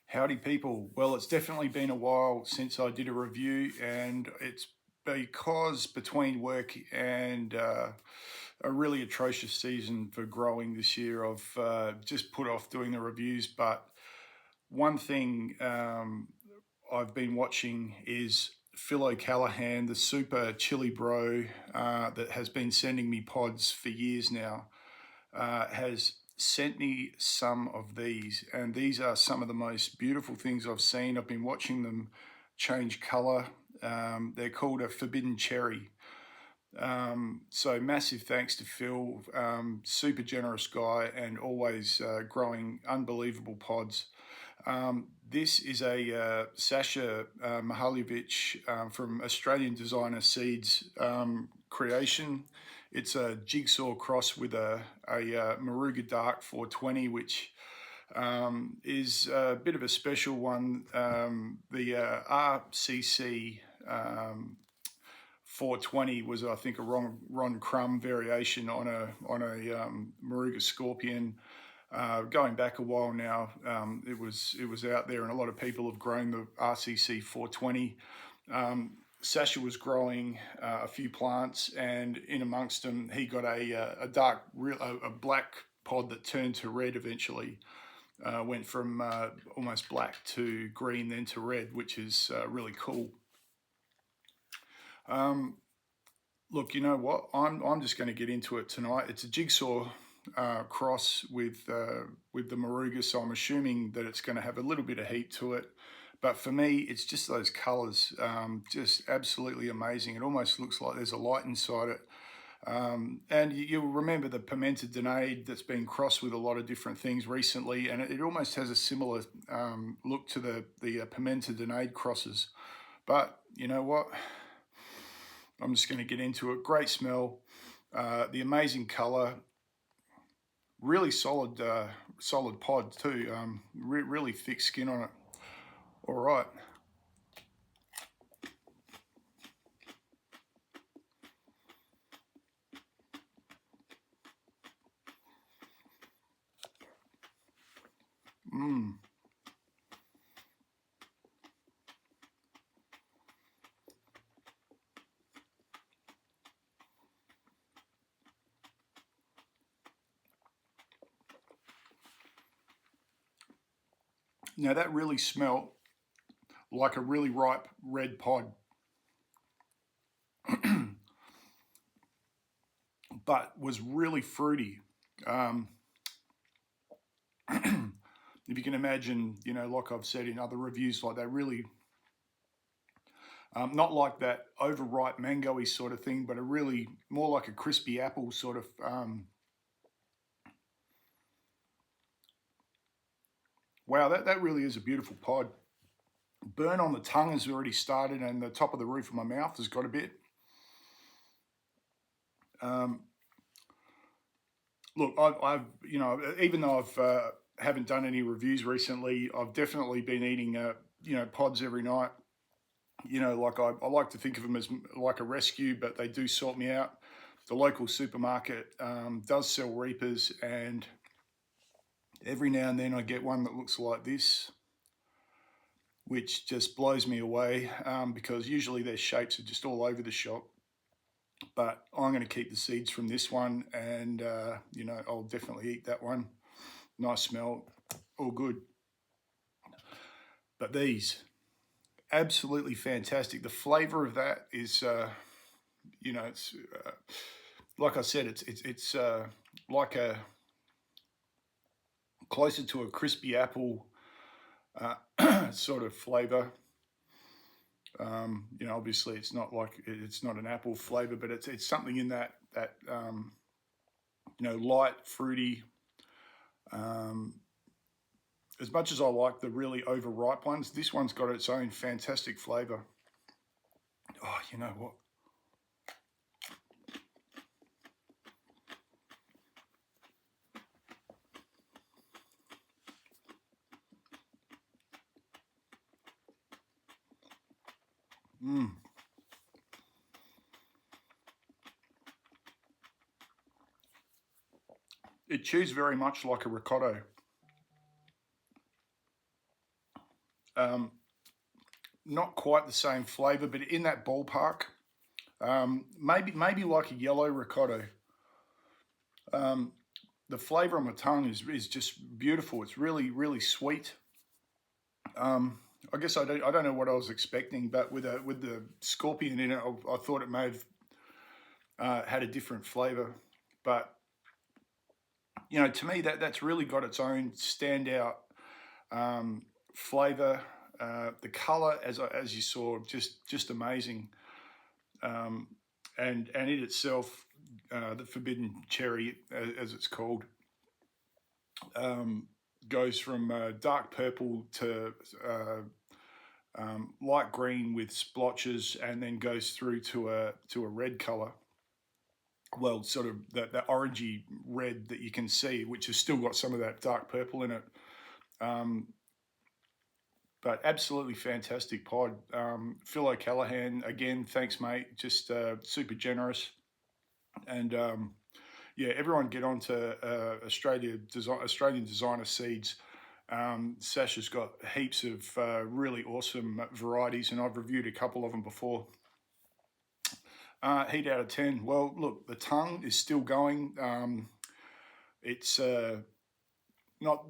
Howdy people. Well, it's definitely been a while since I did a review, and it's because between work and a really atrocious season for growing this year, I've just put off doing the reviews. But one thing I've been watching is Phil O'Callaghan, the super chili bro that has been sending me pods for years now, has sent me some of these, and these are some of the most beautiful things I've seen. I've been watching them change color. They're called a forbidden cherry. So massive thanks to Phil, super generous guy, and always growing unbelievable pods. This is a Sasha Mihaljevic from Australian designer Seeds creation. It's a jigsaw cross with a Moruga Dark 420, which is a bit of a special one. The RCC 420 was, I think, a Ron Crum variation on a Moruga Scorpion. Going back a while now, it was out there, and a lot of people have grown the RCC 420. Sasha was growing a few plants, and in amongst them, he got a black pod that turned to red eventually. Went from almost black to green, then to red, which is really cool. Look, you know what? I'm just going to get into it tonight. It's a jigsaw cross with the Moruga, so I'm assuming that it's going to have a little bit of heat to it. But for me, it's just those colours, just absolutely amazing. It almost looks like there's a light inside it. And you'll remember the Pimenta Donade that's been crossed with a lot of different things recently, and it almost has a similar look to the Pimenta Donade crosses. But you know what? I'm just going to get into it. Great smell, the amazing colour, really solid pod too. Really thick skin on it. All right. Now that really smelled like a really ripe red pod. But was really fruity. If you can imagine, you know, like I've said in other reviews, like they really, not like that overripe mango-y sort of thing, but a really more like a crispy apple sort of. Wow, that really is a beautiful pod. Burn on the tongue has already started, and the top of the roof of my mouth has got a bit. Look, I've you know, even though I've haven't done any reviews recently, I've definitely been eating you know, pods every night. You know, like I like to think of them as like a rescue, but they do sort me out. The local supermarket does sell Reapers, and every now and then I get one that looks like this, which just blows me away because usually their shapes are just all over the shop. But I'm going to keep the seeds from this one, and you know, I'll definitely eat that one. Nice smell, all good. But these, absolutely fantastic. The flavour of that is, you know, it's like I said, it's like a closer to a crispy apple sort of flavour. You know, obviously it's not an apple flavour, but it's something in that you know, light, fruity. As much as I like the really overripe ones, this one's got its own fantastic flavour. Oh, you know what? It chews very much like a ricotta. Not quite the same flavor, but in that ballpark. Maybe like a yellow ricotta. The flavor on my tongue is just beautiful. It's really sweet. I guess I don't know what I was expecting, but with the scorpion in it, I thought it may have had a different flavor. But you know, to me that's really got its own standout flavor. The color, as you saw, just amazing. And it itself, the forbidden cherry, as it's called, goes from dark purple to light green with splotches, and then goes through to a red color. Well, sort of that orangey red that you can see, which has still got some of that dark purple in it. But absolutely fantastic pod. Phil O'Callaghan, again, thanks, mate. Just super generous. And yeah, everyone get on to Australian Designer Seeds. Sasha's got heaps of really awesome varieties, and I've reviewed a couple of them before. Heat out of 10. Well, look, the tongue is still going. It's not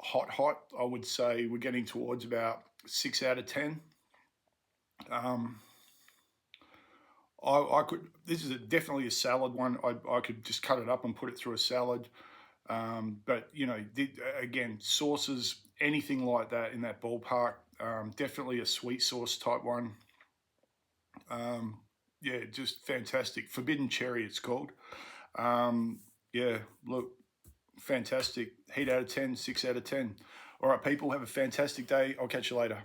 hot. I would say we're getting towards about 6 out of 10. I could. This is definitely a salad one. I could just cut it up and put it through a salad. But you know, again, sauces, anything like that in that ballpark. Definitely a sweet sauce type one. Yeah, just fantastic. Forbidden cherry, it's called. Yeah, look, fantastic. Heat out of 10, 6 out of 10. All right, people, have a fantastic day. I'll catch you later.